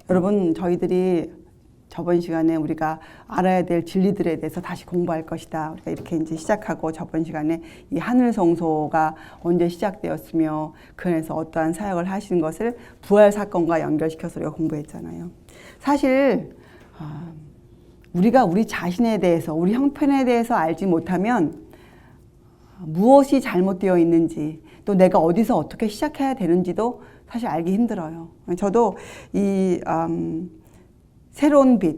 여러분, 저희들이 저번 시간에 우리가 알아야 될 진리들에 대해서 다시 공부할 것이다. 우리가 이렇게 이제 시작하고 저번 시간에 이 하늘 성소가 언제 시작되었으며 그 안에서 어떠한 사역을 하시는 것을 부활 사건과 연결시켜서 우리가 공부했잖아요. 사실 우리가 우리 자신에 대해서, 우리 형편에 대해서 알지 못하면 무엇이 잘못되어 있는지, 또 내가 어디서 어떻게 시작해야 되는지도 사실 알기 힘들어요. 저도 이 새로운 빛,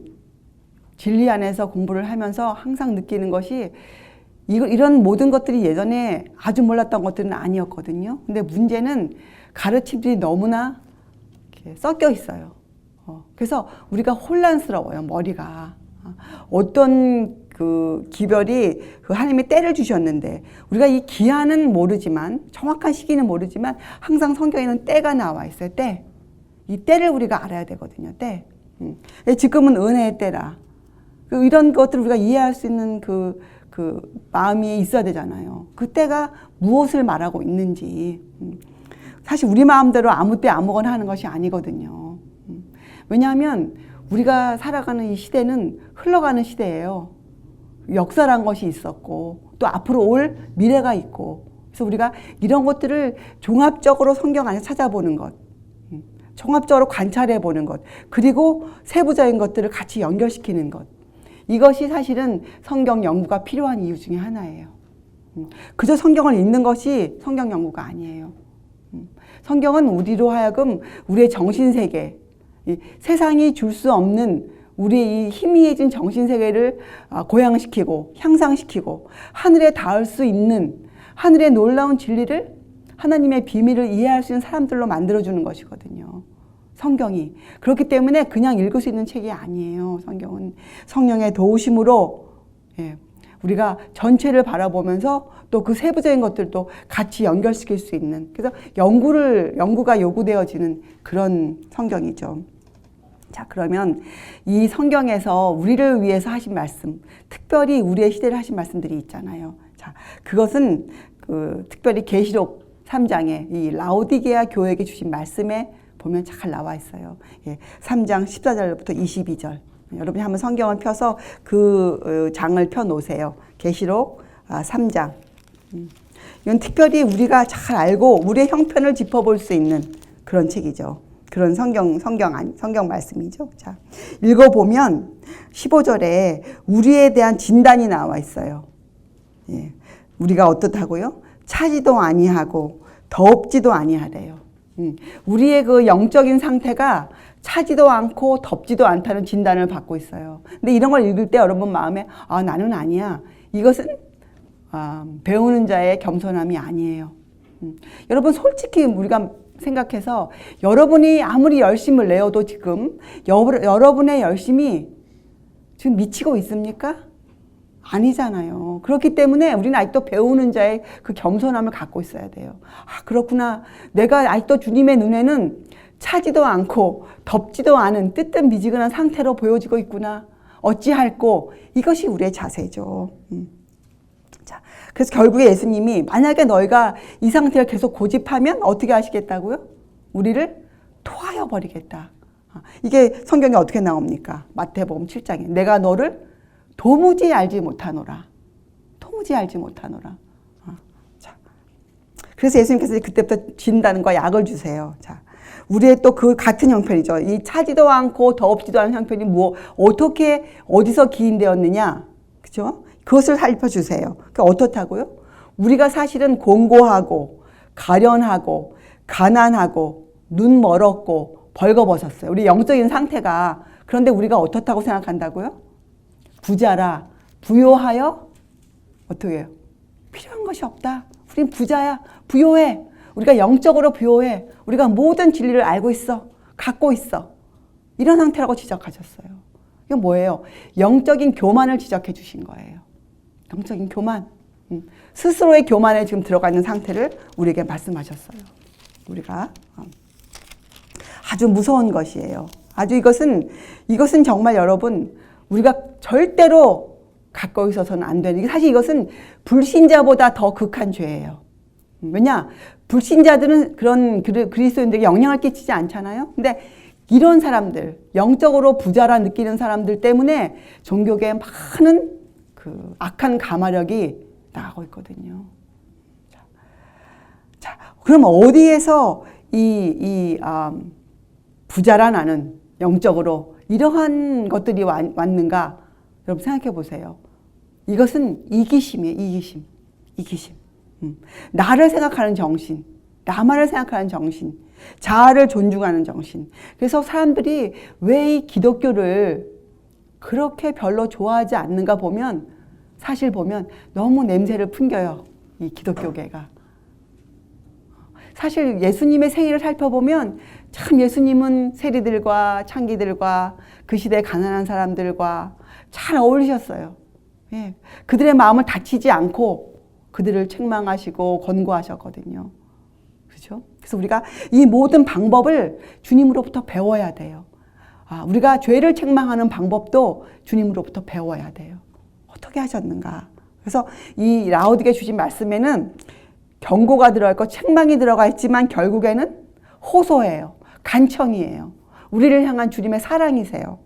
진리 안에서 공부를 하면서 항상 느끼는 것이 이런 모든 것들이 예전에 아주 몰랐던 것들은 아니었거든요. 근데 문제는 가르침들이 너무나 이렇게 섞여 있어요. 그래서 우리가 혼란스러워요, 머리가. 어떤 그 기별이 그 하나님이 때를 주셨는데 우리가 이 기한은 모르지만, 정확한 시기는 모르지만 항상 성경에는 때가 나와 있어요. 때. 이 때를 우리가 알아야 되거든요. 때. 지금은 은혜의 때라. 이런 것들을 우리가 이해할 수 있는 그 마음이 있어야 되잖아요. 그 때가 무엇을 말하고 있는지. 사실 우리 마음대로 아무 때 아무거나 하는 것이 아니거든요. 왜냐하면 우리가 살아가는 이 시대는 흘러가는 시대예요. 역사란 것이 있었고 또 앞으로 올 미래가 있고, 그래서 우리가 이런 것들을 종합적으로 성경 안에 찾아보는 것, 종합적으로 관찰해 보는 것, 그리고 세부적인 것들을 같이 연결시키는 것, 이것이 사실은 성경 연구가 필요한 이유 중에 하나예요. 그저 성경을 읽는 것이 성경 연구가 아니에요. 성경은 우리로 하여금 우리의 정신세계, 세상이 줄 수 없는 우리의 이 희미해진 정신세계를 고양시키고 향상시키고 하늘에 닿을 수 있는 하늘의 놀라운 진리를, 하나님의 비밀을 이해할 수 있는 사람들로 만들어주는 것이거든요. 성경이. 그렇기 때문에 그냥 읽을 수 있는 책이 아니에요. 성경은 성령의 도우심으로 우리가 전체를 바라보면서 또 그 세부적인 것들도 같이 연결시킬 수 있는, 그래서 연구가 요구되어지는 그런 성경이죠. 자, 그러면 이 성경에서 우리를 위해서 하신 말씀, 특별히 우리의 시대를 하신 말씀들이 있잖아요. 자, 그것은 특별히 계시록 3장에 이 라오디게아 교회에게 주신 말씀에 보면 잘 나와 있어요. 3장 14절부터 22절. 여러분이 한번 성경을 펴서 그 장을 펴 놓으세요. 계시록 3장. 이건 특별히 우리가 잘 알고 우리의 형편을 짚어볼 수 있는 그런 책이죠. 그런 성경 말씀이죠. 자, 읽어보면 15절에 우리에 대한 진단이 나와 있어요. 우리가 어떻다고요? 차지도 아니하고 덥지도 아니하래요. 우리의 그 영적인 상태가 차지도 않고 덥지도 않다는 진단을 받고 있어요. 근데 이런 걸 읽을 때 여러분 마음에 나는 아니야. 이것은 배우는 자의 겸손함이 아니에요. 여러분, 솔직히 우리가 생각해서 여러분이 아무리 열심을 내어도 지금 여러분의 열심이 지금 미치고 있습니까? 아니잖아요. 그렇기 때문에 우리는 아직도 배우는 자의 그 겸손함을 갖고 있어야 돼요. 그렇구나. 내가 아직도 주님의 눈에는 차지도 않고 덥지도 않은 뜨뜻미지근한 상태로 보여지고 있구나. 어찌할꼬. 이것이 우리의 자세죠. 자, 그래서 결국에 예수님이 만약에 너희가 이 상태를 계속 고집하면 어떻게 하시겠다고요? 우리를 토하여 버리겠다. 이게 성경에 어떻게 나옵니까? 마태복음 7장에 내가 너를 도무지 알지 못하노라. 도무지 알지 못하노라. 자, 그래서 예수님께서 그때부터 진단과 약을 주세요. 자, 우리의 또 그 같은 형편이죠. 이 차지도 않고 덥지도 않은 형편이 어떻게 어디서 기인되었느냐, 그렇죠? 그것을 살펴주세요. 그러니까 어떻다고요? 우리가 사실은 공고하고 가련하고 가난하고 눈 멀었고 벌거벗었어요. 우리 영적인 상태가. 그런데 우리가 어떻다고 생각한다고요? 부자라, 부요하여 어떻게 해요? 필요한 것이 없다. 우린 부자야, 부요해. 우리가 영적으로 부요해. 우리가 모든 진리를 알고 있어, 갖고 있어. 이런 상태라고 지적하셨어요. 이건 뭐예요? 영적인 교만을 지적해 주신 거예요. 영적인 교만. 스스로의 교만에 지금 들어가 있는 상태를 우리에게 말씀하셨어요. 우리가 아주 무서운 것이에요. 아주 이것은 정말 여러분, 우리가 절대로 갖고 있어서는 안 되는, 사실 이것은 불신자보다 더 극한 죄예요. 왜냐? 불신자들은 그런 그리스도인들에게 영향을 끼치지 않잖아요. 근데 이런 사람들, 영적으로 부자라 느끼는 사람들 때문에 종교계에 많은 그 악한 가마력이 나가고 있거든요. 자, 그럼 어디에서 부자라 나는 영적으로 이러한 것들이 왔는가? 여러분 생각해 보세요. 이것은 이기심이에요. 이기심. 나를 생각하는 정신, 나만을 생각하는 정신, 자아를 존중하는 정신. 그래서 사람들이 왜 이 기독교를 그렇게 별로 좋아하지 않는가 보면, 사실 보면 너무 냄새를 풍겨요. 이 기독교계가. 사실 예수님의 생애를 살펴보면 참 예수님은 세리들과 창기들과 그 시대 가난한 사람들과 잘 어울리셨어요. 예. 그들의 마음을 다치지 않고 그들을 책망하시고 권고하셨거든요. 그렇죠? 그래서 우리가 이 모든 방법을 주님으로부터 배워야 돼요. 우리가 죄를 책망하는 방법도 주님으로부터 배워야 돼요. 어떻게 하셨는가? 그래서 이 라오디게 주신 말씀에는 경고가 들어가 있고 책망이 들어가 있지만 결국에는 호소예요. 간청이에요. 우리를 향한 주님의 사랑이세요.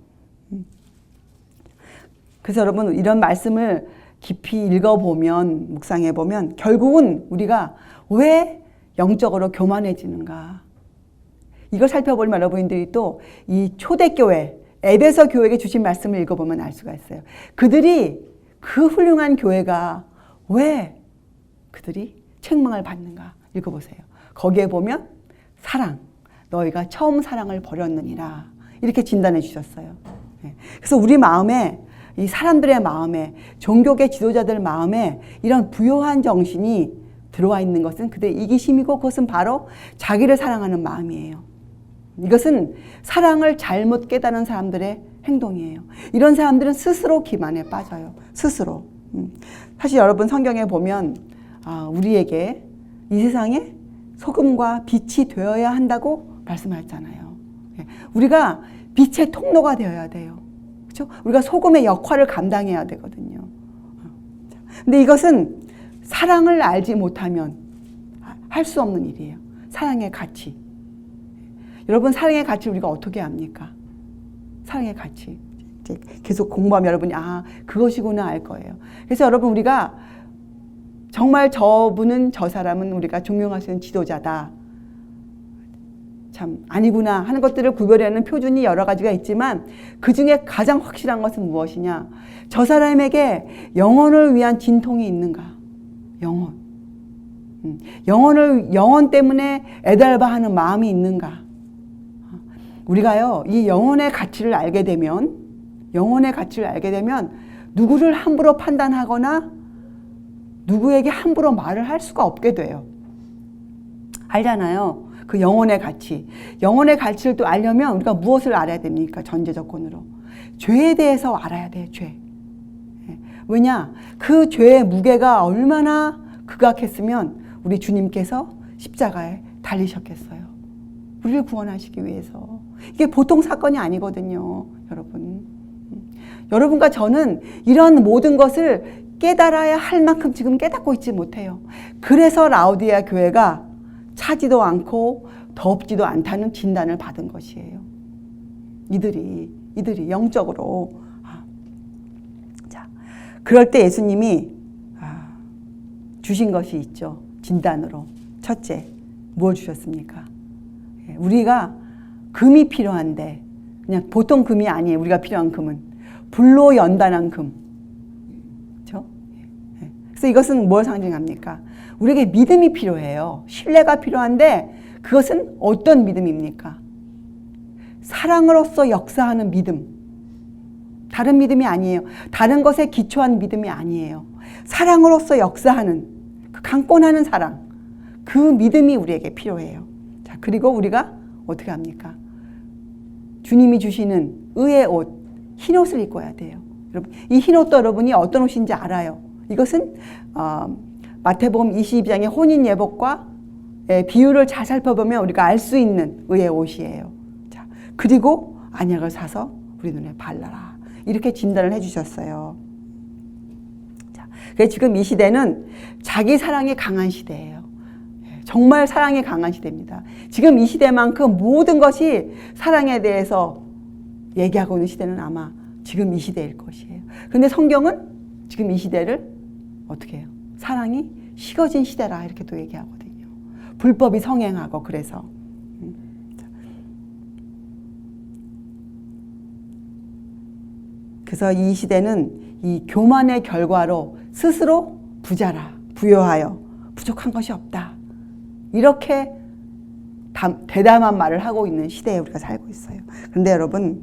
그래서 여러분 이런 말씀을 깊이 읽어보면, 묵상해보면 결국은 우리가 왜 영적으로 교만해지는가? 이걸 살펴보면 여러분들이 또 이 초대교회, 에베소 교회에게 주신 말씀을 읽어보면 알 수가 있어요. 그들이 그 훌륭한 교회가 왜 그들이 책망을 받는가? 읽어보세요. 거기에 보면 사랑, 너희가 처음 사랑을 버렸느니라 이렇게 진단해 주셨어요. 그래서 우리 마음에, 이 사람들의 마음에, 종교계 지도자들 마음에 이런 부요한 정신이 들어와 있는 것은 그들의 이기심이고 그것은 바로 자기를 사랑하는 마음이에요. 이것은 사랑을 잘못 깨달은 사람들의 행동이에요. 이런 사람들은 스스로 기만에 빠져요. 스스로. 사실 여러분 성경에 보면 우리에게 이 세상에 소금과 빛이 되어야 한다고 말씀하셨잖아요. 우리가 빛의 통로가 되어야 돼요. 그렇죠? 우리가 소금의 역할을 감당해야 되거든요. 근데 이것은 사랑을 알지 못하면 할 수 없는 일이에요. 사랑의 가치. 여러분 사랑의 가치를 우리가 어떻게 압니까? 사랑의 가치. 이제 계속 공부하면 여러분이 그것이구나 알 거예요. 그래서 여러분 우리가 정말 저분은, 저 사람은 우리가 존경할 수 있는 지도자다. 참 아니구나 하는 것들을 구별하는 표준이 여러 가지가 있지만 그 중에 가장 확실한 것은 무엇이냐? 저 사람에게 영혼을 위한 진통이 있는가? 영혼 때문에 애달바하는 마음이 있는가? 우리가요, 이 영혼의 가치를 알게 되면 누구를 함부로 판단하거나 누구에게 함부로 말을 할 수가 없게 돼요. 알잖아요. 그 영혼의 가치. 영혼의 가치를 또 알려면 우리가 무엇을 알아야 됩니까? 전제 조건으로. 죄에 대해서 알아야 돼요. 죄. 왜냐? 그 죄의 무게가 얼마나 극악했으면 우리 주님께서 십자가에 달리셨겠어요. 우리를 구원하시기 위해서. 이게 보통 사건이 아니거든요. 여러분. 여러분과 저는 이런 모든 것을 깨달아야 할 만큼 지금 깨닫고 있지 못해요. 그래서 라오디게아 교회가 차지도 않고 덥지도 않다는 진단을 받은 것이에요. 이들이 영적으로. 자, 그럴 때 예수님이 주신 것이 있죠. 진단으로. 첫째, 뭘 주셨습니까? 우리가 금이 필요한데 그냥 보통 금이 아니에요. 우리가 필요한 금은 불로 연단한 금. 그렇죠? 그래서 이것은 뭘 상징합니까? 우리에게 믿음이 필요해요. 신뢰가 필요한데 그것은 어떤 믿음입니까? 사랑으로서 역사하는 믿음. 다른 믿음이 아니에요. 다른 것에 기초한 믿음이 아니에요. 사랑으로서 역사하는 그 강권하는 사랑. 그 믿음이 우리에게 필요해요. 자, 그리고 우리가 어떻게 합니까? 주님이 주시는 의의 옷, 흰 옷을 입고 와야 돼요. 여러분, 이 흰 옷도 여러분이 어떤 옷인지 알아요. 이것은 마태복음 22장의 혼인 예복과 비유를 잘 살펴보면 우리가 알 수 있는 의의 옷이에요. 자, 그리고 안약을 사서 우리 눈에 발라라. 이렇게 진단을 해주셨어요. 자, 그래서 지금 이 시대는 자기 사랑이 강한 시대예요. 정말 사랑이 강한 시대입니다. 지금 이 시대만큼 모든 것이 사랑에 대해서 얘기하고 있는 시대는 아마 지금 이 시대일 것이에요. 그런데 성경은 지금 이 시대를 어떻게 해요? 사랑이 식어진 시대라 이렇게 또 얘기하거든요. 불법이 성행하고 그래서 그래서 이 시대는 이 교만의 결과로 스스로 부자라 부요하여 부족한 것이 없다. 이렇게 대담한 말을 하고 있는 시대에 우리가 살고 있어요. 그런데 여러분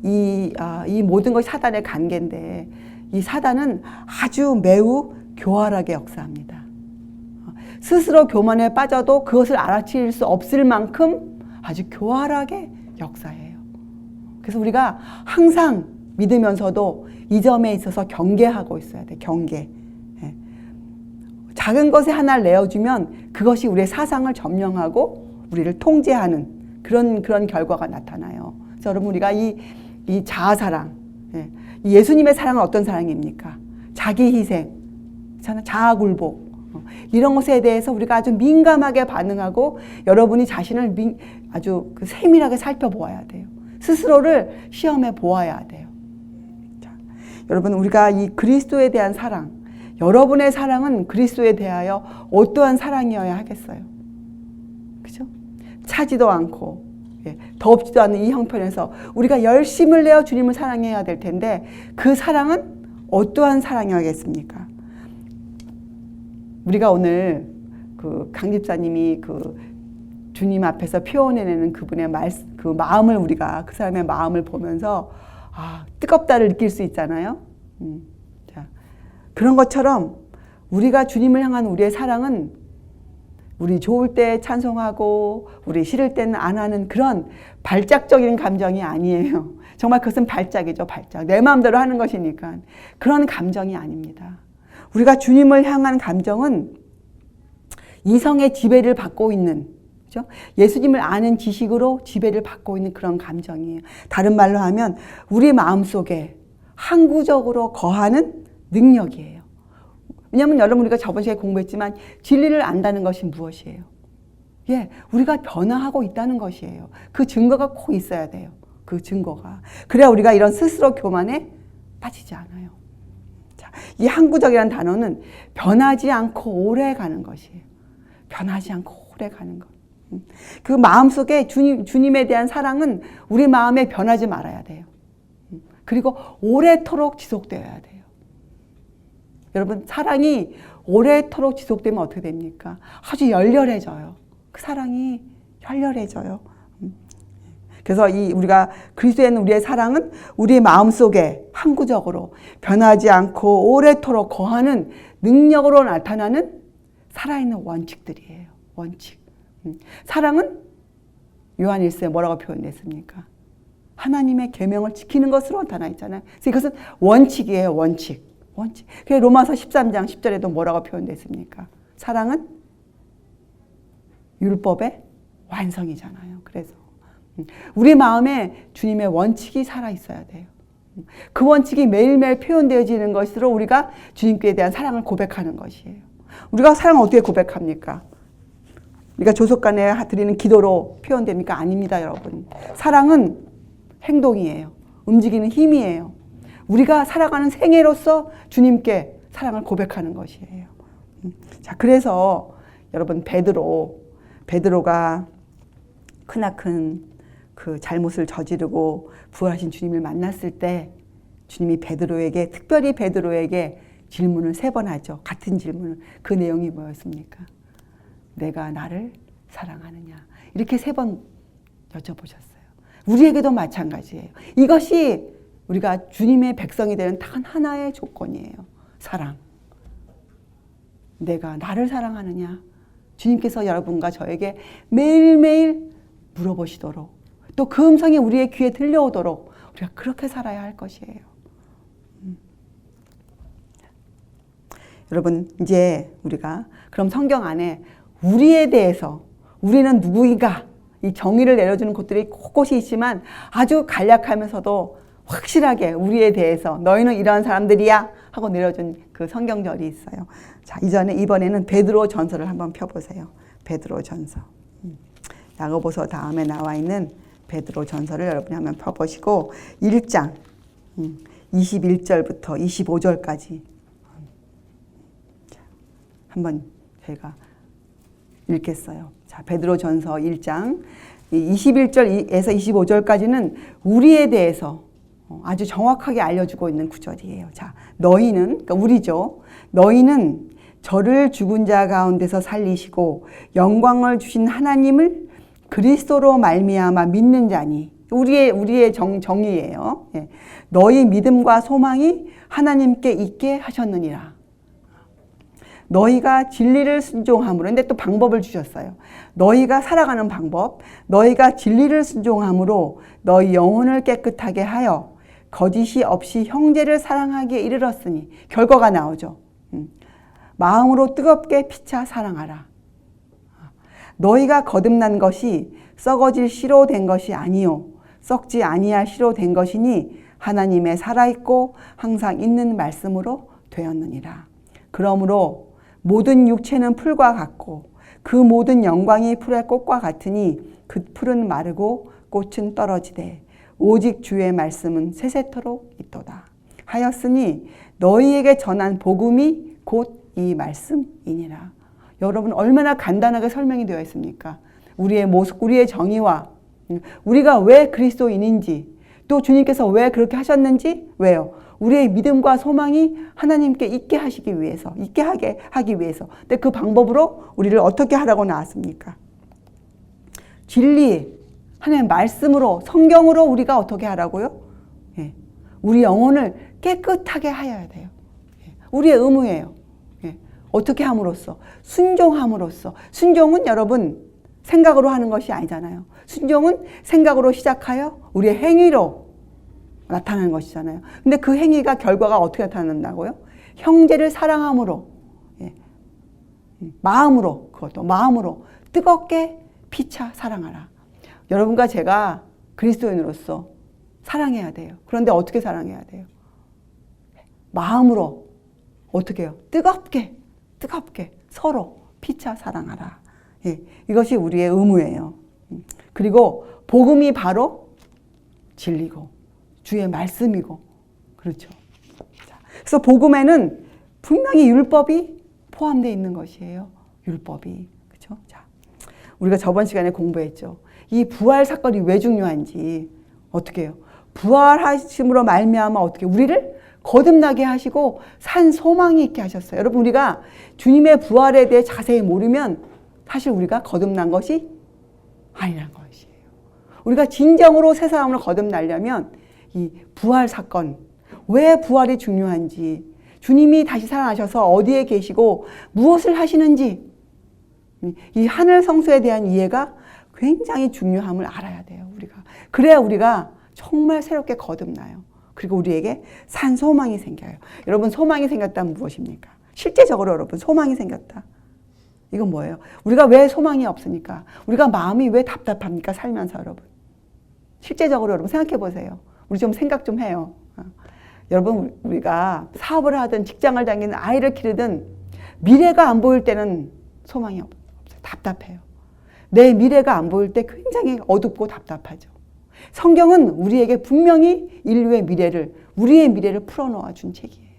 이 모든 것이 사단의 관계인데 이 사단은 아주 매우 교활하게 역사합니다. 스스로 교만에 빠져도 그것을 알아챌 수 없을 만큼 아주 교활하게 역사해요. 그래서 우리가 항상 믿으면서도 이 점에 있어서 경계하고 있어야 돼. 경계. 작은 것에 하나를 내어주면 그것이 우리의 사상을 점령하고 우리를 통제하는 그런 결과가 나타나요. 그래서 여러분 우리가 이 자아사랑, 예수님의 사랑은 어떤 사랑입니까? 자기 희생, 자아굴복 이런 것에 대해서 우리가 아주 민감하게 반응하고 여러분이 자신을 아주 세밀하게 살펴보아야 돼요. 스스로를 시험해 보아야 돼요. 자, 여러분 우리가 이 그리스도에 대한 사랑, 여러분의 사랑은 그리스도에 대하여 어떠한 사랑이어야 하겠어요? 그죠? 차지도 않고 덥지도 않은 이 형편에서 우리가 열심을 내어 주님을 사랑해야 될 텐데 그 사랑은 어떠한 사랑이겠습니까? 우리가 오늘 강 집사님이 주님 앞에서 표현해내는 그분의 그 마음을 우리가 그 사람의 마음을 보면서 뜨겁다를 느낄 수 있잖아요. 자, 그런 것처럼 우리가 주님을 향한 우리의 사랑은 우리 좋을 때 찬송하고 우리 싫을 때는 안 하는 그런 발작적인 감정이 아니에요. 정말 그것은 발작이죠. 발작. 내 마음대로 하는 것이니까 그런 감정이 아닙니다. 우리가 주님을 향한 감정은 이성의 지배를 받고 있는, 그죠? 예수님을 아는 지식으로 지배를 받고 있는 그런 감정이에요. 다른 말로 하면 우리 마음속에 항구적으로 거하는 능력이에요. 왜냐하면 여러분 우리가 저번 시간에 공부했지만 진리를 안다는 것이 무엇이에요? 우리가 변화하고 있다는 것이에요. 그 증거가 꼭 있어야 돼요. 그 증거가. 그래야 우리가 이런 스스로 교만에 빠지지 않아요. 자, 이 항구적이라는 단어는 변하지 않고 오래 가는 것이에요. 변하지 않고 오래 가는 것. 그 마음속에 주님에 대한 사랑은 우리 마음에 변하지 말아야 돼요. 그리고 오래도록 지속되어야 돼요. 여러분 사랑이 오래도록 지속되면 어떻게 됩니까? 아주 열렬해져요. 그 사랑이 열렬해져요. 그래서 우리가 그리스도에는 우리의 사랑은 우리 마음속에 항구적으로 변하지 않고 오래도록 거하는 능력으로 나타나는 살아있는 원칙들이에요. 원칙. 사랑은 요한 1서에 뭐라고 표현했습니까? 하나님의 계명을 지키는 것으로 나타나 있잖아요. 그래서 이것은 원칙이에요. 원칙. 원칙. 그래서 로마서 13장 10절에도 뭐라고 표현됐습니까? 사랑은 율법의 완성이잖아요. 그래서 우리 마음에 주님의 원칙이 살아 있어야 돼요. 그 원칙이 매일매일 표현되어지는 것으로 우리가 주님께 대한 사랑을 고백하는 것이에요. 우리가 사랑을 어떻게 고백합니까? 우리가 조속간에 드리는 기도로 표현됩니까? 아닙니다, 여러분. 사랑은 행동이에요. 움직이는 힘이에요. 우리가 살아가는 생애로서 주님께 사랑을 고백하는 것이에요. 자, 그래서 여러분 베드로가 크나큰 그 잘못을 저지르고 부활하신 주님을 만났을 때 주님이 특별히 베드로에게 질문을 3번 하죠. 같은 질문을. 그 내용이 뭐였습니까? 내가 나를 사랑하느냐. 이렇게 3번 여쭤보셨어요. 우리에게도 마찬가지예요. 이것이 우리가 주님의 백성이 되는 단 하나의 조건이에요. 사랑. 내가 나를 사랑하느냐. 주님께서 여러분과 저에게 매일매일 물어보시도록 또 그 음성이 우리의 귀에 들려오도록 우리가 그렇게 살아야 할 것이에요. 여러분 이제 우리가 그럼 성경 안에 우리에 대해서 우리는 누구인가 이 정의를 내려주는 것들이 곳곳이 있지만 아주 간략하면서도 확실하게 우리에 대해서 너희는 이러한 사람들이야 하고 내려준 그 성경절이 있어요. 자, 이번에는 베드로 전서를 한번 펴보세요. 베드로전서. 야고보서 다음에 나와 있는 베드로전서를 여러분이 한번 펴보시고 1장 21절부터 25절까지 한번 저희가 읽겠어요. 자, 베드로전서 1장 21절에서 25절까지는 우리에 대해서 아주 정확하게 알려주고 있는 구절이에요. 자, 너희는, 그러니까 우리죠. 너희는 저를 죽은 자 가운데서 살리시고 영광을 주신 하나님을 그리스도로 말미암아 믿는 자니. 우리의 정의예요. 예. 너희 믿음과 소망이 하나님께 있게 하셨느니라. 너희가 진리를 순종함으로, 근데 또 방법을 주셨어요. 너희가 살아가는 방법, 너희가 진리를 순종함으로 너희 영혼을 깨끗하게 하여 거짓이 없이 형제를 사랑하기에 이르렀으니, 결과가 나오죠. 마음으로 뜨겁게 피차 사랑하라. 너희가 거듭난 것이 썩어질 씨로 된 것이 아니요 썩지 아니할 씨로 된 것이니 하나님의 살아있고 항상 있는 말씀으로 되었느니라. 그러므로 모든 육체는 풀과 같고 그 모든 영광이 풀의 꽃과 같으니 그 풀은 마르고 꽃은 떨어지되 오직 주의 말씀은 세세토록 있도다 하였으니 너희에게 전한 복음이 곧 이 말씀이니라. 여러분, 얼마나 간단하게 설명이 되어 있습니까? 우리의 모습, 우리의 정의와 우리가 왜 그리스도인인지, 또 주님께서 왜 그렇게 하셨는지, 왜요? 우리의 믿음과 소망이 하나님께 있게 하시기 위해서, 있게 하기 위해서. 근데 그 방법으로 우리를 어떻게 하라고 나왔습니까? 진리, 하나님의 말씀으로, 성경으로 우리가 어떻게 하라고요? 예. 우리 영혼을 깨끗하게 하여야 돼요. 예. 우리의 의무예요. 예. 어떻게 함으로써? 순종함으로써. 순종은 여러분 생각으로 하는 것이 아니잖아요. 순종은 생각으로 시작하여 우리의 행위로 나타나는 것이잖아요. 근데 그 행위가 결과가 어떻게 나타난다고요? 형제를 사랑함으로, 예. 마음으로, 그것도 마음으로 뜨겁게 피차 사랑하라. 여러분과 제가 그리스도인으로서 사랑해야 돼요. 그런데 어떻게 사랑해야 돼요? 마음으로 어떻게 해요? 뜨겁게 서로 피차 사랑하라. 예, 이것이 우리의 의무예요. 그리고 복음이 바로 진리고 주의 말씀이고, 그렇죠. 자, 그래서 복음에는 분명히 율법이 포함되어 있는 것이에요. 율법이. 그렇죠? 자, 우리가 저번 시간에 공부했죠. 이 부활 사건이 왜 중요한지. 어떻게 해요? 부활하심으로 말미암아 어떻게 우리를 거듭나게 하시고 산 소망이 있게 하셨어요. 여러분, 우리가 주님의 부활에 대해 자세히 모르면 사실 우리가 거듭난 것이 아니란 것이에요. 우리가 진정으로 새 사람으로 거듭나려면 이 부활 사건, 왜 부활이 중요한지, 주님이 다시 살아나셔서 어디에 계시고 무엇을 하시는지, 이 하늘 성소에 대한 이해가 굉장히 중요함을 알아야 돼요. 우리가. 그래야 우리가 정말 새롭게 거듭나요. 그리고 우리에게 산 소망이 생겨요. 여러분, 소망이 생겼다면 무엇입니까? 실제적으로 여러분, 소망이 생겼다. 이건 뭐예요? 우리가 왜 소망이 없으니까? 우리가 마음이 왜 답답합니까? 살면서 여러분. 실제적으로 여러분 생각해 보세요. 우리 좀 생각 좀 해요. 여러분, 우리가 사업을 하든 직장을 다니든 아이를 기르든 미래가 안 보일 때는 소망이 없어요. 답답해요. 내 미래가 안 보일 때 굉장히 어둡고 답답하죠. 성경은 우리에게 분명히 인류의 미래를, 우리의 미래를 풀어놓아 준 책이에요.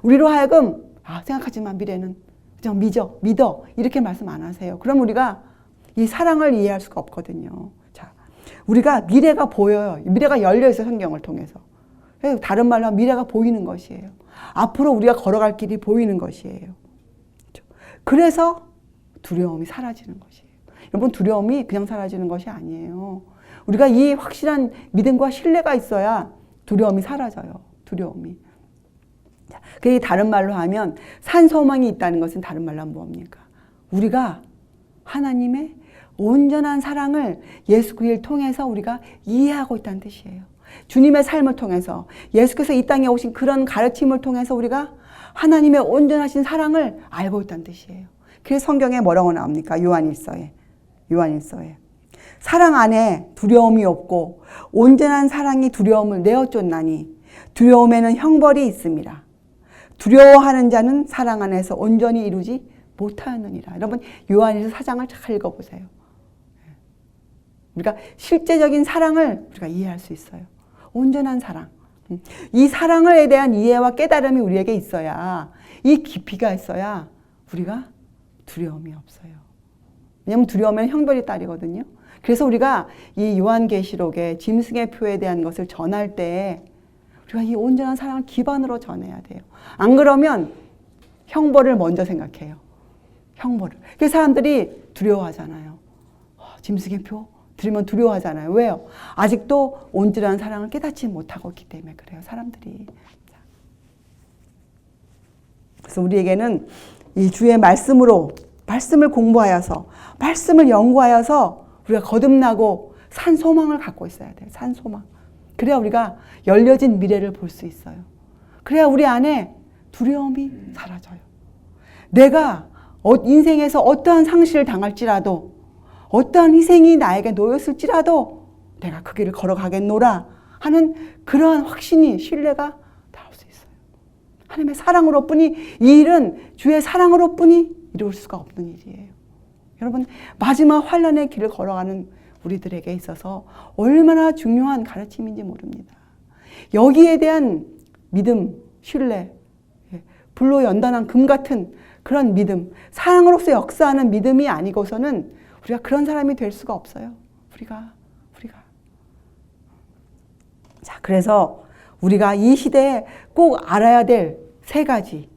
우리로 하여금 생각하지 마, 미래는 그냥 믿어 이렇게 말씀 안 하세요. 그럼 우리가 이 사랑을 이해할 수가 없거든요. 자, 우리가 미래가 보여요. 미래가 열려 있어, 성경을 통해서. 다른 말로 하면 미래가 보이는 것이에요. 앞으로 우리가 걸어갈 길이 보이는 것이에요. 그래서 두려움이 사라지는 것이에요. 여러분, 두려움이 그냥 사라지는 것이 아니에요. 우리가 이 확실한 믿음과 신뢰가 있어야 두려움이 사라져요. 두려움이. 그게 다른 말로 하면 산 소망이 있다는 것은 다른 말로 하면 뭡니까? 우리가 하나님의 온전한 사랑을 예수 그리스도를 통해서 우리가 이해하고 있다는 뜻이에요. 주님의 삶을 통해서, 예수께서 이 땅에 오신 그런 가르침을 통해서 우리가 하나님의 온전하신 사랑을 알고 있다는 뜻이에요. 그래서 성경에 뭐라고 나옵니까? 요한일서에. 사랑 안에 두려움이 없고 온전한 사랑이 두려움을 내어쫓나니 두려움에는 형벌이 있습니다. 두려워하는 자는 사랑 안에서 온전히 이루지 못하였느니라. 여러분 요한일서 4장을 잘 읽어보세요. 우리가 실제적인 사랑을 우리가 이해할 수 있어요. 온전한 사랑. 이 사랑에 대한 이해와 깨달음이 우리에게 있어야, 이 깊이가 있어야 우리가 두려움이 없어요. 왜냐하면 두려우면 형벌이 따르거든요. 그래서 우리가 이 요한계시록의 짐승의 표에 대한 것을 전할 때 우리가 이 온전한 사랑을 기반으로 전해야 돼요. 안 그러면 형벌을 먼저 생각해요. 형벌을. 그래서 사람들이 두려워하잖아요. 짐승의 표 들으면 두려워하잖아요. 왜요? 아직도 온전한 사랑을 깨닫지 못하고 있기 때문에 그래요. 사람들이. 그래서 우리에게는 이 주의 말씀으로, 말씀을 공부하여서, 말씀을 연구하여서 우리가 거듭나고 산 소망을 갖고 있어야 돼요. 산 소망. 그래야 우리가 열려진 미래를 볼 수 있어요. 그래야 우리 안에 두려움이 사라져요. 내가 인생에서 어떠한 상실을 당할지라도, 어떠한 희생이 나에게 놓였을지라도 내가 그 길을 걸어가겠노라 하는 그러한 확신이, 신뢰가 나올 수 있어요. 하나님의 사랑으로 뿐이, 이 일은 주의 사랑으로 뿐이 이룰 수가 없는 일이에요. 여러분, 마지막 환난의 길을 걸어가는 우리들에게 있어서 얼마나 중요한 가르침인지 모릅니다. 여기에 대한 믿음, 신뢰, 불로 연단한 금 같은 그런 믿음, 사랑으로서 역사하는 믿음이 아니고서는 우리가 그런 사람이 될 수가 없어요. 우리가. 자, 그래서 우리가 이 시대에 꼭 알아야 될 세 가지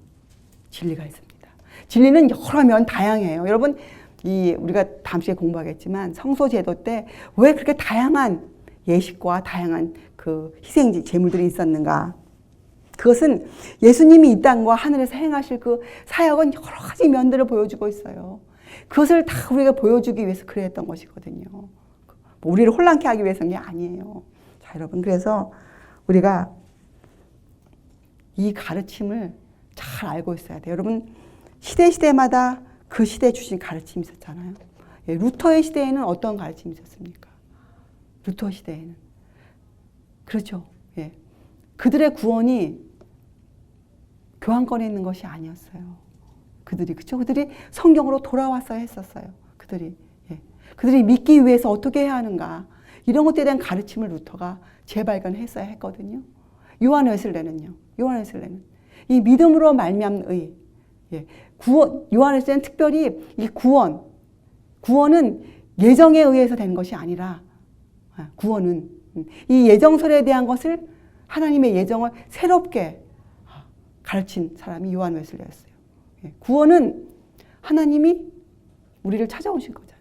진리가 있습니다. 진리는 여러 면 다양해요. 여러분, 우리가 다음 시간에 공부하겠지만 성소제도 때 왜 그렇게 다양한 예식과 다양한 그 희생 제물들이 있었는가? 그것은 예수님이 이 땅과 하늘에서 행하실 그 사역은 여러 가지 면들을 보여주고 있어요. 그것을 다 우리가 보여주기 위해서 그랬던 것이거든요. 우리를 혼란케 하기 위해서인 게 아니에요. 자, 여러분, 그래서 우리가 이 가르침을 잘 알고 있어야 돼요. 여러분, 시대마다 그 시대에 주신 가르침이 있었잖아요. 루터의 시대에는 어떤 가르침이 있었습니까? 루터 시대에는. 그렇죠. 예. 그들의 구원이 교황권에 있는 것이 아니었어요. 그들이 성경으로 돌아왔어야 했었어요. 그들이 믿기 위해서 어떻게 해야 하는가, 이런 것들에 대한 가르침을 루터가 재발견했어야 했거든요. 요한 웨슬레는 이 믿음으로 말미암는 의, 구원, 요한 웨슬레는 특별히 이 구원은 예정에 의해서 되는 것이 아니라, 구원은 이 예정설에 대한 것을, 하나님의 예정을 새롭게 가르친 사람이 요한 웨슬레였어요. 구원은 하나님이 우리를 찾아오신 거잖아요.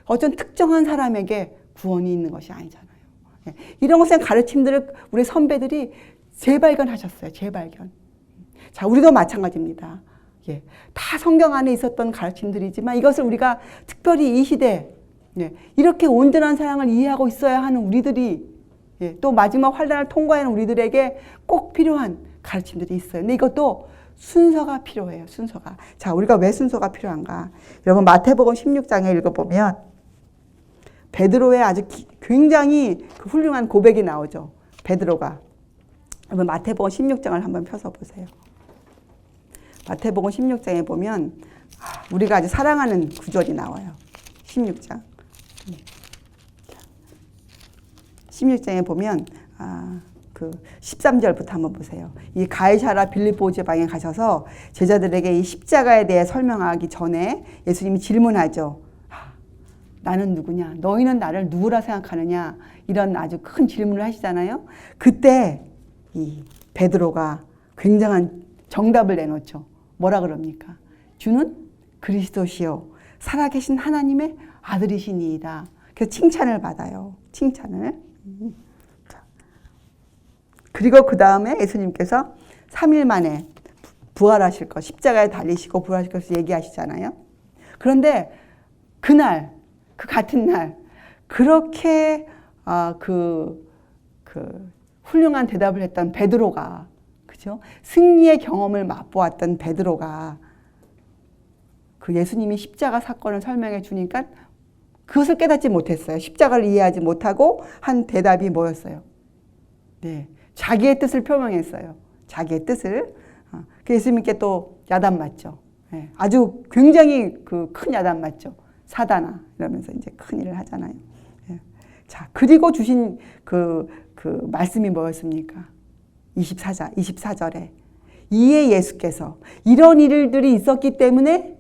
어떤 특정한 사람에게 구원이 있는 것이 아니잖아요. 이런 것의 가르침들을 우리 선배들이 재발견하셨어요. 재발견. 자, 우리도 마찬가지입니다. 다 성경 안에 있었던 가르침들이지만 이것을 우리가 특별히 이 시대, 이렇게 온전한 사랑을 이해하고 있어야 하는 우리들이, 또 마지막 환난을 통과하는 우리들에게 꼭 필요한 가르침들이 있어요. 근데 이것도 순서가 필요해요. 순서가. 자, 우리가 왜 순서가 필요한가? 여러분, 마태복음 16장에 읽어보면 베드로의 아주 굉장히 훌륭한 고백이 나오죠. 베드로가. 여러분, 마태복음 16장을 한번 펴서 보세요. 마태복음 16장에 보면 우리가 아주 사랑하는 구절이 나와요. 16장. 16장에 보면 그 13절부터 한번 보세요. 이 가이사라 빌립보 지방에 가셔서 제자들에게 이 십자가에 대해 설명하기 전에 예수님이 질문하죠. 나는 누구냐? 너희는 나를 누구라 생각하느냐? 이런 아주 큰 질문을 하시잖아요. 그때 이 베드로가 굉장한 정답을 내놓죠. 뭐라 그럽니까? 주는 그리스도시요 살아계신 하나님의 아들이시니이다. 그래서 칭찬을 받아요. 칭찬을. 그리고 그 다음에 예수님께서 3일 만에 부활하실 것, 십자가에 달리시고 부활하실 것을 얘기하시잖아요. 그런데 그날, 그 같은 날, 그렇게 훌륭한 대답을 했던 베드로가, 그죠? 승리의 경험을 맛보았던 베드로가 그 예수님이 십자가 사건을 설명해 주니까 그것을 깨닫지 못했어요. 십자가를 이해하지 못하고 한 대답이 뭐였어요? 네, 자기의 뜻을 표명했어요. 자기의 뜻을. 그 예수님께 또 야단 맞죠. 예, 아주 굉장히 그 큰 야단 맞죠. 사단아 이러면서 이제 큰 일을 하잖아요. 예. 자, 그리고 주신 그 말씀이 뭐였습니까? 24절에 이에 예수께서 이런 일들이 있었기 때문에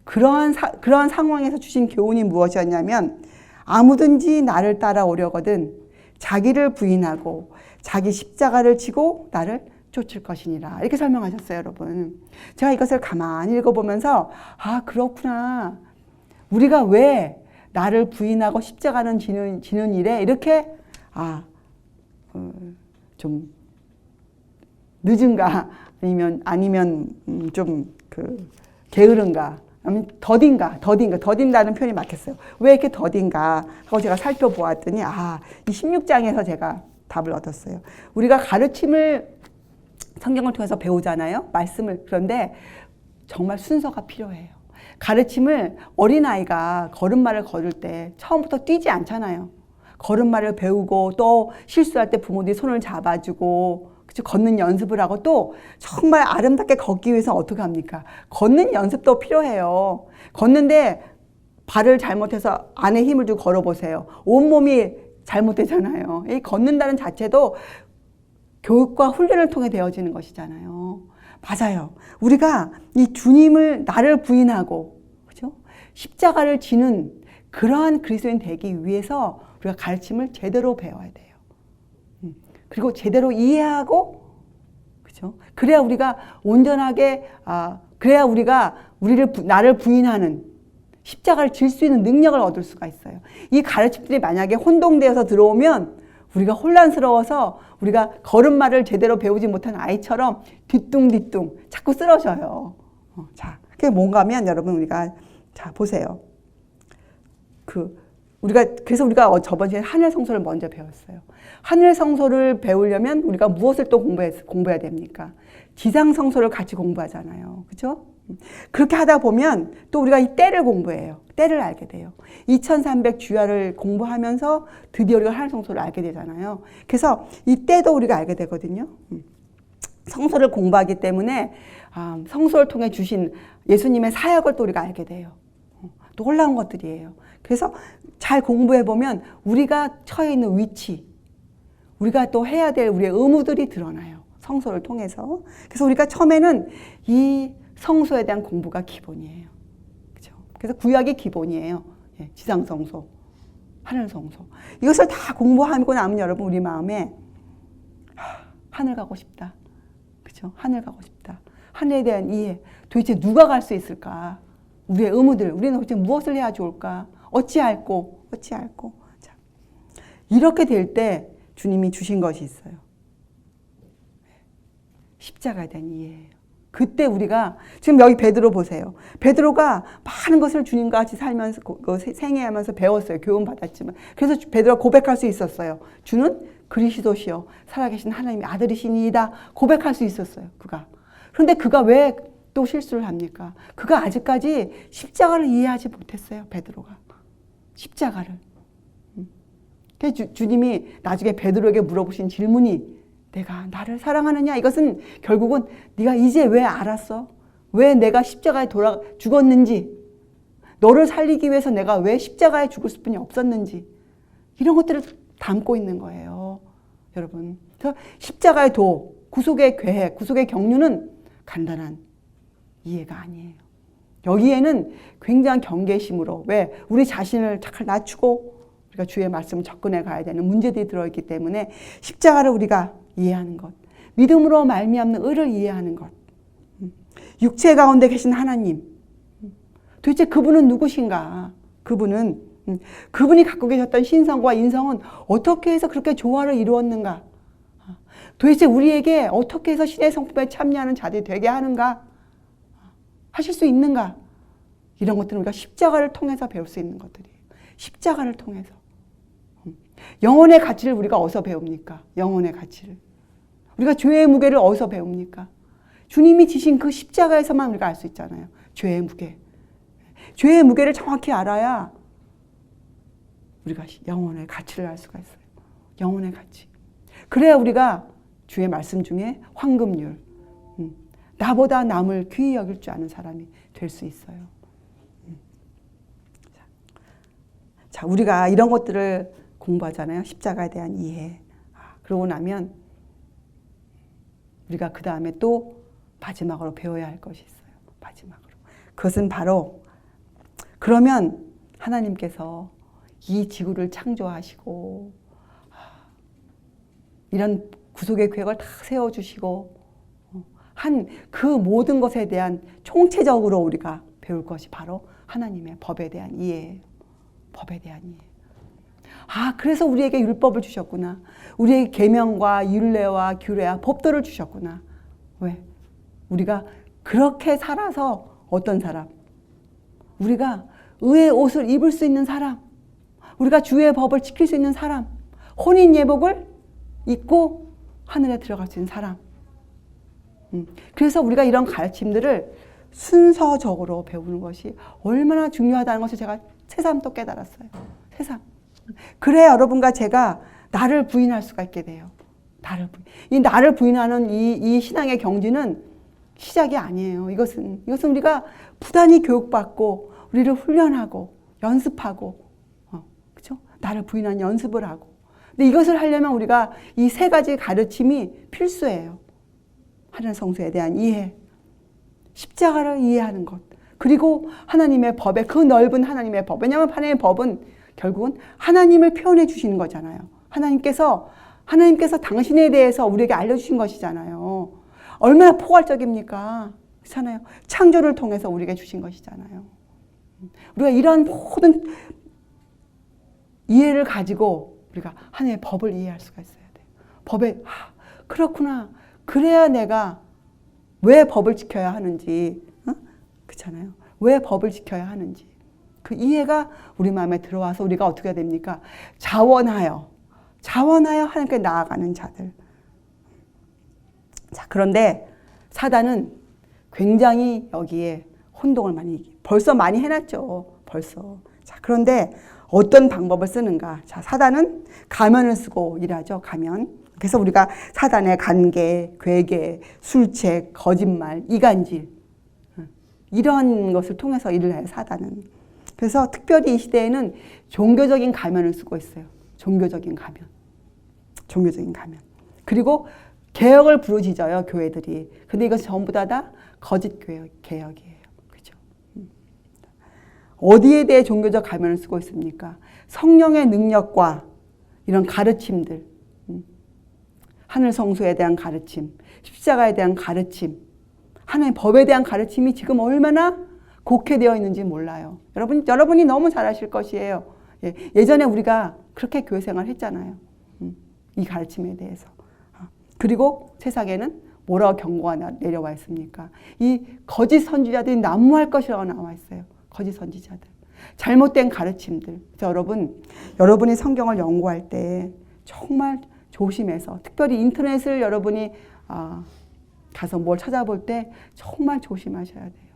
그러한 상황에서 주신 교훈이 무엇이었냐면 아무든지 나를 따라오려거든 자기를 부인하고 자기 십자가를 지고 나를 쫓을 것이니라. 이렇게 설명하셨어요, 여러분. 제가 이것을 가만히 읽어보면서 아, 그렇구나. 우리가 왜 나를 부인하고 십자가는 지는 일에 이렇게 좀 늦은가 아니면 좀 게으른가 아니면 더딘다는 표현이 맞겠어요. 왜 이렇게 더딘가 하고 제가 살펴보았더니 이 16장에서 제가 답을 얻었어요. 우리가 가르침을 성경을 통해서 배우잖아요. 말씀을. 그런데 정말 순서가 필요해요. 가르침을 어린아이가 걸음마를 걸을 때 처음부터 뛰지 않잖아요. 걸음마를 배우고 또 실수할 때 부모들이 손을 잡아주고 그쵸? 걷는 연습을 하고 또 정말 아름답게 걷기 위해서 어떻게 합니까? 걷는 연습도 필요해요. 걷는데 발을 잘못해서 안에 힘을 주고 걸어보세요. 온몸이 잘못되잖아요. 이 걷는다는 자체도 교육과 훈련을 통해 되어지는 것이잖아요. 맞아요. 우리가 이 주님을 나를 부인하고 그죠? 십자가를 지는 그러한 그리스도인 되기 위해서 우리가 가르침을 제대로 배워야 돼요. 그리고 제대로 이해하고 그죠? 그래야 우리가 온전하게 그래야 우리가 나를 부인하는 십자가를 질 수 있는 능력을 얻을 수가 있어요. 이 가르침들이 만약에 혼동되어서 들어오면 우리가 혼란스러워서 우리가 걸음마를 제대로 배우지 못한 아이처럼 뒤뚱뒤뚱 자꾸 쓰러져요. 자, 그게 뭔가 하면 여러분 우리가 자 보세요. 그래서 우리가 저번 시간에 하늘 성소를 먼저 배웠어요. 하늘 성소를 배우려면 우리가 무엇을 또 공부해야 됩니까? 지상 성소를 같이 공부하잖아요. 그죠? 그렇게 하다 보면 또 우리가 이 때를 공부해요. 때를 알게 돼요. 2300 주야를 공부하면서 드디어 우리가 하늘 성소를 알게 되잖아요. 그래서 이 때도 우리가 알게 되거든요. 성소를 공부하기 때문에 성소를 통해 주신 예수님의 사역을 또 우리가 알게 돼요. 또 놀라운 것들이에요. 그래서 잘 공부해보면 우리가 처해 있는 위치, 우리가 또 해야 될 우리의 의무들이 드러나요. 성소를 통해서. 그래서 우리가 처음에는 이 성소에 대한 공부가 기본이에요. 그렇죠? 그래서 구약이 기본이에요. 지상 성소, 하늘 성소. 이것을 다 공부하고 나면 여러분 우리 마음에 하늘 가고 싶다. 그렇죠? 하늘 가고 싶다. 하늘에 대한 이해. 도대체 누가 갈 수 있을까? 우리의 의무들. 우리는 도대체 무엇을 해야 좋을까? 어찌할꼬. 자, 이렇게 될 때 주님이 주신 것이 있어요. 십자가에 대한 이해예요. 그때 우리가 지금 여기 베드로 보세요. 베드로가 많은 것을 주님과 같이 살면서 생애하면서 배웠어요. 교훈 받았지만 그래서 베드로가 고백할 수 있었어요. 주는 그리스도시요 살아계신 하나님의 아들이시니이다 고백할 수 있었어요. 그런데 그가 왜 또 실수를 합니까? 그가 아직까지 십자가를 이해하지 못했어요. 베드로가 십자가를. 주님이 나중에 베드로에게 물어보신 질문이 내가 나를 사랑하느냐? 이것은 결국은 네가 이제 왜 알았어? 왜 내가 십자가에 죽었는지, 너를 살리기 위해서 내가 왜 십자가에 죽을 수뿐이 없었는지 이런 것들을 담고 있는 거예요. 여러분. 그래서 십자가의 구속의 계획, 구속의 경륜은 간단한 이해가 아니에요. 여기에는 굉장한 경계심으로 왜 우리 자신을 잘 낮추고 우리가 주의 말씀을 접근해 가야 되는 문제들이 들어있기 때문에 십자가를 우리가 이해하는 것, 믿음으로 말미암는 의를 이해하는 것, 육체 가운데 계신 하나님, 도대체 그분은 누구신가? 그분이 갖고 계셨던 신성과 인성은 어떻게 해서 그렇게 조화를 이루었는가? 도대체 우리에게 어떻게 해서 신의 성품에 참여하는 자들이 되게 하는가? 하실 수 있는가? 이런 것들은 우리가 십자가를 통해서 배울 수 있는 것들이에요. 십자가를 통해서. 영혼의 가치를 우리가 어디서 배웁니까? 영혼의 가치를. 우리가 죄의 무게를 어디서 배웁니까? 주님이 지신 그 십자가에서만 우리가 알 수 있잖아요. 죄의 무게. 죄의 무게를 정확히 알아야 우리가 영혼의 가치를 알 수가 있어요. 영혼의 가치. 그래야 우리가 주의 말씀 중에 황금률, 나보다 남을 귀히 여길 줄 아는 사람이 될 수 있어요. 자, 우리가 이런 것들을 공부하잖아요. 십자가에 대한 이해. 그러고 나면 우리가 그 다음에 또 마지막으로 배워야 할 것이 있어요. 마지막으로. 그것은 바로 그러면 하나님께서 이 지구를 창조하시고 이런 구속의 계획을 다 세워주시고 한 그 모든 것에 대한 총체적으로 우리가 배울 것이 바로 하나님의 법에 대한 이해예요. 법에 대한 이해. 그래서 우리에게 율법을 주셨구나. 우리에게 계명과 율례와 규례와 법도를 주셨구나. 왜? 우리가 그렇게 살아서 어떤 사람? 우리가 의의 옷을 입을 수 있는 사람. 우리가 주의 법을 지킬 수 있는 사람. 혼인 예복을 입고 하늘에 들어갈 수 있는 사람. 그래서 우리가 이런 가르침들을 순서적으로 배우는 것이 얼마나 중요하다는 것을 제가 새삼 또 깨달았어요. 새삼. 그래야 여러분과 제가 나를 부인할 수가 있게 돼요. 이 나를 부인하는 이 신앙의 경지는 시작이 아니에요. 이것은 우리가 부단히 교육받고 우리를 훈련하고 연습하고, 그렇죠? 나를 부인하는 연습을 하고. 근데 이것을 하려면 우리가 이 세 가지 가르침이 필수예요. 하늘 성소에 대한 이해, 십자가를 이해하는 것, 그리고 하나님의 법에, 그 넓은 하나님의 법. 왜냐하면 하나님의 법은 결국은 하나님을 표현해 주시는 거잖아요. 하나님께서 당신에 대해서 우리에게 알려주신 것이잖아요. 얼마나 포괄적입니까? 그렇잖아요. 창조를 통해서 우리에게 주신 것이잖아요. 우리가 이러한 모든 이해를 가지고 우리가 하나님의 법을 이해할 수가 있어야 돼요. 법에 그렇구나. 그래야 내가 왜 법을 지켜야 하는지, 그렇잖아요. 왜 법을 지켜야 하는지 그 이해가 우리 마음에 들어와서 우리가 어떻게 해야 됩니까? 자원하여 하나님께 나아가는 자들. 자, 그런데 사단은 굉장히 여기에 혼동을 벌써 많이 해놨죠. 벌써. 자, 그런데 어떤 방법을 쓰는가? 자, 사단은 가면을 쓰고 일하죠. 가면. 그래서 우리가 사단의 관계, 괴계, 술책, 거짓말, 이간질 이런 것을 통해서 일을 해요. 사단은. 그래서 특별히 이 시대에는 종교적인 가면을 쓰고 있어요. 종교적인 가면. 그리고 개혁을 부르짖어요. 교회들이. 근데 이것이 전부 다 거짓 개혁이에요. 그렇죠? 어디에 대해 종교적 가면을 쓰고 있습니까? 성령의 능력과 이런 가르침들, 하늘 성소에 대한 가르침, 십자가에 대한 가르침, 하나님의 법에 대한 가르침이 지금 얼마나 곡해되어 있는지 몰라요. 여러분이 너무 잘 아실 것이에요. 예전에 우리가 그렇게 교회 생활 했잖아요. 이 가르침에 대해서. 그리고 세상에는 뭐라고 경고가 내려와 있습니까? 이 거짓 선지자들이 난무할 것이라고 나와 있어요. 거짓 선지자들. 잘못된 가르침들. 그래서 여러분이 성경을 연구할 때 정말 조심해서, 특별히 인터넷을 여러분이 가서 뭘 찾아볼 때 정말 조심하셔야 돼요.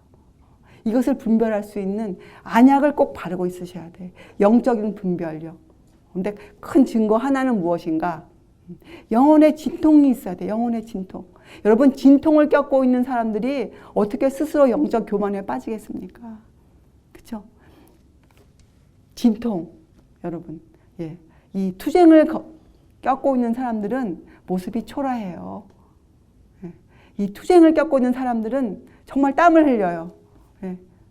이것을 분별할 수 있는 안약을 꼭 바르고 있으셔야 돼요. 영적인 분별력. 근데 큰 증거 하나는 무엇인가? 영혼의 진통이 있어야 돼요. 영혼의 진통. 여러분, 진통을 겪고 있는 사람들이 어떻게 스스로 영적 교만에 빠지겠습니까? 그렇죠? 진통, 여러분. 이 투쟁을 겪고 있는 사람들은 모습이 초라해요. 이 투쟁을 겪고 있는 사람들은 정말 땀을 흘려요.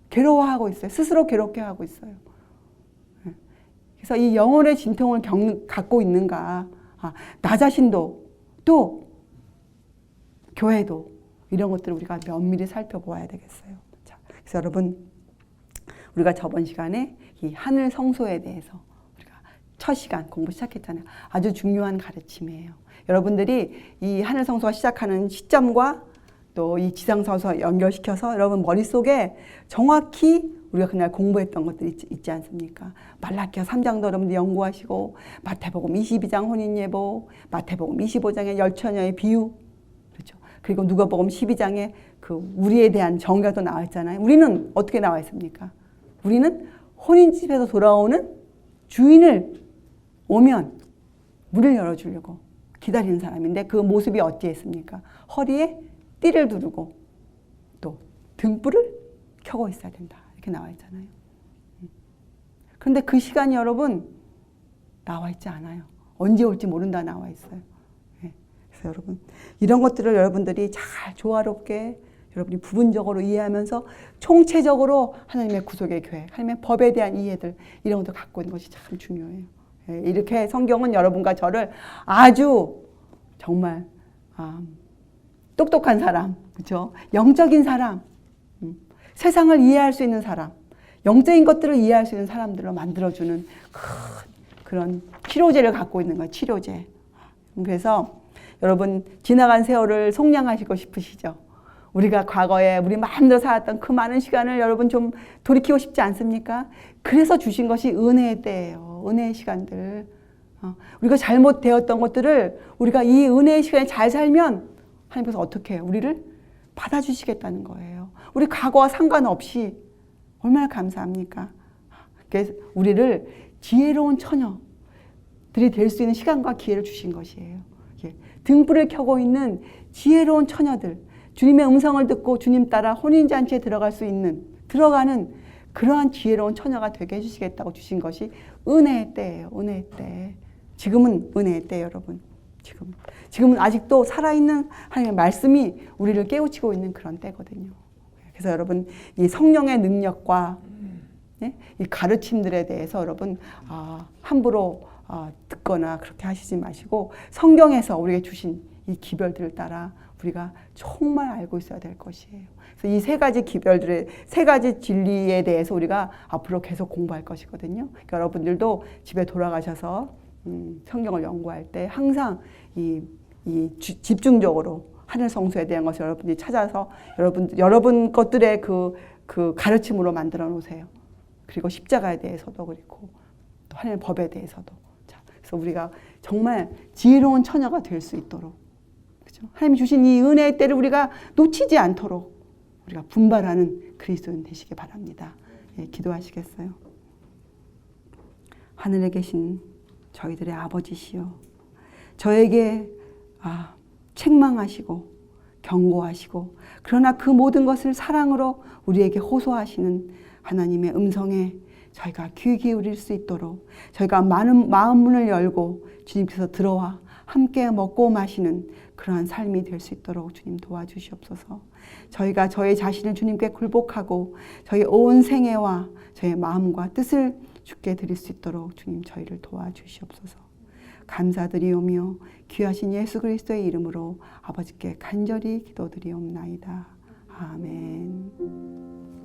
괴로워하고 있어요. 스스로 괴롭게 하고 있어요. 그래서 이 영혼의 진통을 갖고 있는가? 나 자신도 또 교회도 이런 것들을 우리가 면밀히 살펴보아야 되겠어요. 자, 그래서 여러분, 우리가 저번 시간에 이 하늘 성소에 대해서 첫 시간 공부 시작했잖아요. 아주 중요한 가르침이에요. 여러분들이 이 하늘 성소가 시작하는 시점과 또 이 지상 성소 연결시켜서 여러분 머릿속에 정확히 우리가 그날 공부했던 것들이 있지 않습니까? 말라기야 3장도 여러분들 연구하시고, 마태복음 22장 혼인예복, 마태복음 25장의 열처녀의 비유, 그렇죠? 그리고 누가복음 12장에 그 우리에 대한 정의가 나와 있잖아요. 우리는 어떻게 나와 있습니까? 우리는 혼인집에서 돌아오는 주인을 오면 문을 열어주려고 기다리는 사람인데, 그 모습이 어찌했습니까? 허리에 띠를 두르고 또 등불을 켜고 있어야 된다. 이렇게 나와 있잖아요. 그런데 그 시간이 여러분 나와 있지 않아요. 언제 올지 모른다 나와 있어요. 그래서 여러분 이런 것들을 여러분들이 잘 조화롭게 여러분이 부분적으로 이해하면서 총체적으로 하나님의 구속의 계획, 하나님의 법에 대한 이해들 이런 것도 갖고 있는 것이 참 중요해요. 이렇게 성경은 여러분과 저를 아주 정말 똑똑한 사람, 그렇죠? 영적인 사람, 세상을 이해할 수 있는 사람, 영적인 것들을 이해할 수 있는 사람들로 만들어주는 그런 치료제를 갖고 있는 거예요. 치료제. 그래서 여러분 지나간 세월을 속량하시고 싶으시죠? 우리가 과거에 우리 마음대로 살았던 그 많은 시간을 여러분 좀 돌이키고 싶지 않습니까? 그래서 주신 것이 은혜의 때예요. 은혜의 시간들. 우리가 잘못되었던 것들을 우리가 이 은혜의 시간에 잘 살면 하나님께서 어떻게 해요? 우리를 받아주시겠다는 거예요. 우리 과거와 상관없이 얼마나 감사합니까? 그래서 우리를 지혜로운 처녀들이 될 수 있는 시간과 기회를 주신 것이에요. 등불을 켜고 있는 지혜로운 처녀들, 주님의 음성을 듣고 주님 따라 혼인잔치에 들어가는 그러한 지혜로운 처녀가 되게 해주시겠다고 주신 것이 은혜의 때예요. 은혜의 때. 지금은 은혜의 때 여러분. 지금은 아직도 살아있는 하나님의 말씀이 우리를 깨우치고 있는 그런 때거든요. 그래서 여러분 이 성령의 능력과 이 가르침들에 대해서 여러분 함부로 듣거나 그렇게 하시지 마시고 성경에서 우리에게 주신 이 기별들을 따라 우리가 정말 알고 있어야 될 것이에요. 그래서 이 세 가지 기별들의 세 가지 진리에 대해서 우리가 앞으로 계속 공부할 것이거든요. 그러니까 여러분들도 집에 돌아가셔서 성경을 연구할 때 항상 집중적으로 하늘 성소에 대한 것을 여러분들이 찾아서 여러분 것들의 그 가르침으로 만들어 놓으세요. 그리고 십자가에 대해서도 그렇고 또 하나님의 법에 대해서도. 그래서 우리가 정말 지혜로운 처녀가 될 수 있도록, 그렇죠? 하나님이 주신 이 은혜의 때를 우리가 놓치지 않도록 우리가 분발하는 그리스도인 되시기 바랍니다. 기도하시겠어요? 하늘에 계신 저희들의 아버지시여, 저에게 책망하시고 경고하시고 그러나 그 모든 것을 사랑으로 우리에게 호소하시는 하나님의 음성에 저희가 귀 기울일 수 있도록 저희가 많은 마음 문을 열고 주님께서 들어와 함께 먹고 마시는 그러한 삶이 될 수 있도록 주님 도와주시옵소서. 저희가 저희 자신을 주님께 굴복하고 저희 온 생애와 저희 마음과 뜻을 주께 드릴 수 있도록 주님 저희를 도와주시옵소서. 감사드리오며 귀하신 예수 그리스도의 이름으로 아버지께 간절히 기도드리옵나이다. 아멘.